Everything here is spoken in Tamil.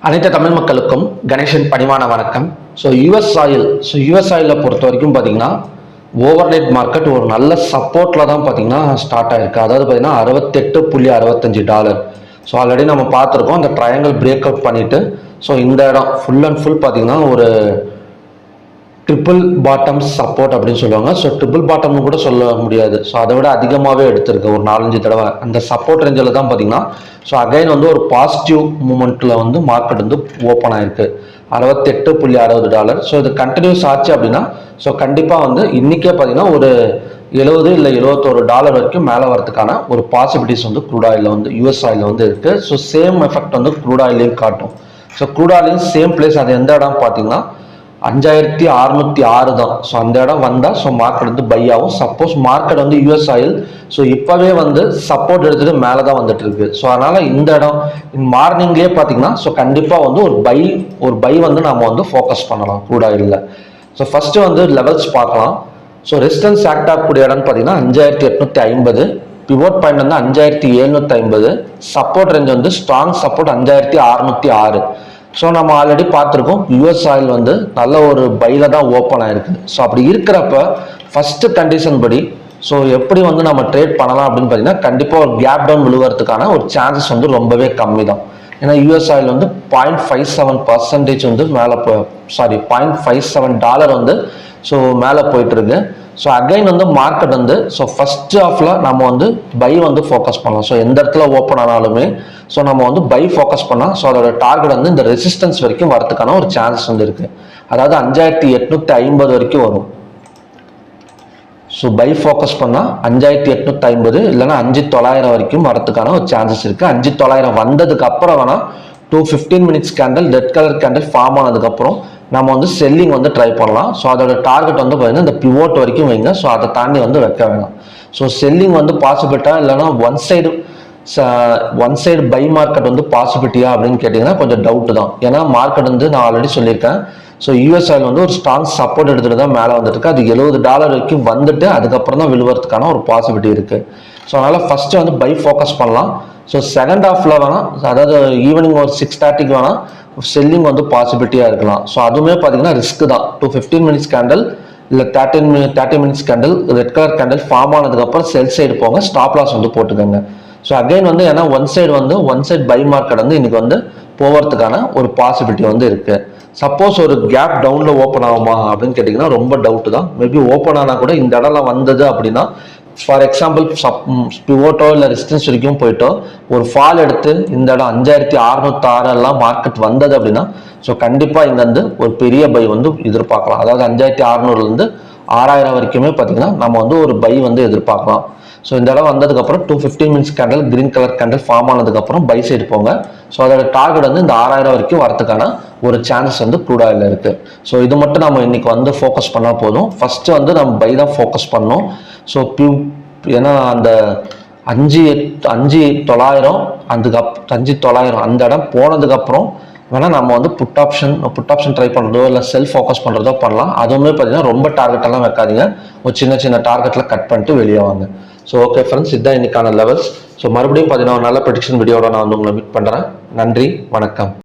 அனைத்து தமிழ் மக்களுக்கும் கணேசன் பணிவான வணக்கம். யூஎஸ் ஆயிலை பொறுத்த வரைக்கும் பார்த்தீங்கன்னா ஓவர்நைட் மார்க்கெட் ஒரு நல்ல சப்போர்ட்டில் தான் பார்த்தீங்கன்னா ஸ்டார்ட் ஆயிருக்கு. அதாவது பார்த்தீங்கன்னா $68.65. ஆல்ரெடி நம்ம பார்த்துருக்கோம் அந்த ட்ரையாங்கிள் பிரேக் அவுட் பண்ணிட்டு இந்த இடம் ஃபுல் அண்ட் ஃபுல் பார்த்தீங்கன்னா ஒரு ட்ரிபிள் பாட்டம் சப்போர்ட் அப்படின்னு சொல்லுவாங்க. ட்ரிபிள் பாட்டம்னு கூட சொல்ல முடியாது. அதை விட அதிகமாகவே எடுத்திருக்கு ஒரு 4-5 தடவை. அந்த சப்போர்ட் ரேஞ்சில் தான் பார்த்தீங்கன்னா அகைன் ஒரு பாசிட்டிவ் மூமெண்ட்டில் மார்க்கெட் ஓப்பன் ஆயிருக்கு $68.60. இது கண்டினியூஸ் ஆச்சு அப்படின்னா கண்டிப்பாக இன்றைக்கே பார்த்தீங்கன்னா ஒரு $70 இல்லை $71 வரைக்கும் மேலே வரதுக்கான ஒரு பாசிபிலிட்டிஸ் க்ரூட் ஆயிலில் யூஎஸ் ஆயிலில் இருக்குது. சேம் எஃபெக்ட் க்ரூட் ஆயிலையும் காட்டும். க்ரூட் ஆயிலையும் சேம் பிளேஸ். அது எந்த இடம் பார்த்தீங்கன்னா 5606 தான். அந்த இடம் வந்தால் மார்க்கெட் பை ஆகும். சப்போஸ் மார்க்கெட் யூஎஸ் ஆயில் இப்போவே சப்போர்ட் எடுத்துட்டு மேலே தான் வந்துட்டு இருக்கு. அதனால இந்த இடம் மார்னிங்லேயே பார்த்தீங்கன்னா கண்டிப்பாக ஒரு பை நம்ம ஃபோக்கஸ் பண்ணலாம் க்ரூட் ஆயிலில். ஃபர்ஸ்ட் லெவல்ஸ் பார்க்கலாம். ரெசிஸ்டன்ஸ் ஆக்ட் ஆகக்கூடிய இடம்னு பார்த்தீங்கன்னா 5850, pivot point 5750, support range strong support 5606. நம்ம ஆல்ரெடி பார்த்துருக்கோம் யூஎஸ் ஆயில் நல்ல ஒரு பைல தான் ஓப்பன் ஆயிருக்கு. அப்படி இருக்கிறப்ப ஃபர்ஸ்ட் கண்டிஷன் படி எப்படி நம்ம ட்ரேட் பண்ணலாம் அப்படின்னு பார்த்தீங்கன்னா கண்டிப்பாக ஒரு கேப் டவுன் விழுவதுக்கான ஒரு சான்சஸ் ரொம்பவே கம்மி தான். ஏன்னா யூஎஸ் ஆயில் 0.57% மேலே $0.57 மேலே போயிட்டு இருக்கு. அகைன் மார்க்கெட் ஃபர்ஸ்ட் ஹாஃப்ல நம்ம பை ஃபோக்கஸ் பண்ணலாம். எந்த இடத்துல ஓப்பன் ஆனாலுமே நம்ம பை ஃபோக்கஸ் பண்ணா அதோட டார்கெட் இந்த ரெசிஸ்டன்ஸ் வரைக்கும் வரதுக்கான ஒரு சான்சஸ் இருக்கு. அதாவது 5850 வரைக்கும் வரும். பை ஃபோக்கஸ் பண்ணா 5850 இல்லைன்னா 5900 வரைக்கும் வரதுக்கான ஒரு சான்சஸ் இருக்கு. 5900 வந்ததுக்கு அப்புறம் வேணா 215 minutes candle red colour candle form ஆனதுக்கு அப்புறம் நம்ம செல்லிங் ட்ரை பண்ணலாம். அதோட டார்கெட் பார்த்தீங்கன்னா இந்த பிவோட் வரைக்கும் வைங்க. அதை தாண்டி வைக்க வேணாம். செல்லிங் பாசிபிலிட்டா இல்லைன்னா ஒன் சைடு பை மார்க்கெட் பாசிபிலிட்டியா அப்படின்னு கேட்டீங்கன்னா கொஞ்சம் டவுட் தான். ஏன்னா மார்க்கெட் நான் ஆல்ரெடி சொல்லியிருக்கேன். யூஎஸ் ஆயில் ஒரு ஸ்ட்ராங் சப்போர்ட் எடுத்துட்டு தான் மேலே வந்துட்டு இருக்கு. அது $70 வரைக்கும் வந்துட்டு அதுக்கப்புறம் தான் விழுவதுக்கான ஒரு பாசிபிலிட்டி இருக்கு. அதனால ஃபர்ஸ்ட் பை ஃபோக்கஸ் பண்ணலாம். செகண்ட் ஹாஃப்ல வேணா, அதாவது ஈவினிங் ஒரு 6:30க்கு வேணா செல்லிங் பாசிபிலிட்டியா இருக்கலாம். அதுவுமே பார்த்தீங்கன்னா ரிஸ்க் தான். 215 மினிட்ஸ் கேண்டில் இல்லை 30 minutes candle red colour candle form ஆனதுக்கு அப்புறம் செல் சைடு போங்க, ஸ்டாப் லாஸ் போட்டுக்கோங்க. அகைன் ஏன்னா ஒன் சைடு பை மார்க்கெட் இன்னைக்கு போவதுக்கான ஒரு பாசிபிலிட்டி இருக்கு. சப்போஸ் ஒரு கேப் டவுன்ல ஓப்பன் ஆகுமா அப்படின்னு கேட்டீங்கன்னா ரொம்ப டவுட் தான். மேபி ஓப்பன் ஆனா கூட இந்த இடம்லாம் வந்தது அப்படின்னா ஃபார் எக்ஸாம்பிள் பிவோட்டோ இல்லை ரெசிஸ்டன்ஸ் வரைக்கும் போயிட்டோ ஒரு ஃபால் எடுத்து இந்த இடம் 5606 எல்லாம் மார்க்கெட் வந்தது அப்படின்னா கண்டிப்பாக இங்கே ஒரு பெரிய பை எதிர்பார்க்கலாம். அதாவது 5600 6000 வரைக்குமே பார்த்தீங்கன்னா நம்ம ஒரு பை எதிர்பார்க்கலாம். இந்த இடம் வந்ததுக்கப்புறம் 215 minutes candle green colour candle form ஆனதுக்கப்புறம் பை சைடு போங்க. அதோட டார்கெட் இந்த 6000 வரைக்கும் வரதுக்கான ஒரு சான்சஸ் க்ரூட் ஆயில் இருக்கு. இது மட்டும் நம்ம இன்னைக்கு ஃபோக்கஸ் பண்ணா போதும். ஃபர்ஸ்ட் நம்ம பை தான் ஃபோக்கஸ் பண்ணோம். ஏன்னா அந்த 5900 அந்த இடம் போனதுக்கப்புறம் வேணா நம்ம புட் ஆப்ஷன் ட்ரை பண்ணுறதோ இல்லை செல்ஃப் ஃபோக்கஸ் பண்ணுறதோ பண்ணலாம். அதுவுமே பார்த்தீங்கன்னா ரொம்ப டார்கெட்டெல்லாம் வைக்காதீங்க. ஒரு சின்ன டார்கெட்டில் கட் பண்ணிட்டு வெளியே வாங்க. ஓகே ஃப்ரெண்ட்ஸ், இதுதான் இன்னைக்கான லெவல்ஸ். மறுபடியும் பார்த்தீங்கன்னா ஒரு நல்ல ப்ரெடிக்ஷன் வீடியோட நான் உங்களை மீட் பண்ணுறேன். நன்றி, வணக்கம்.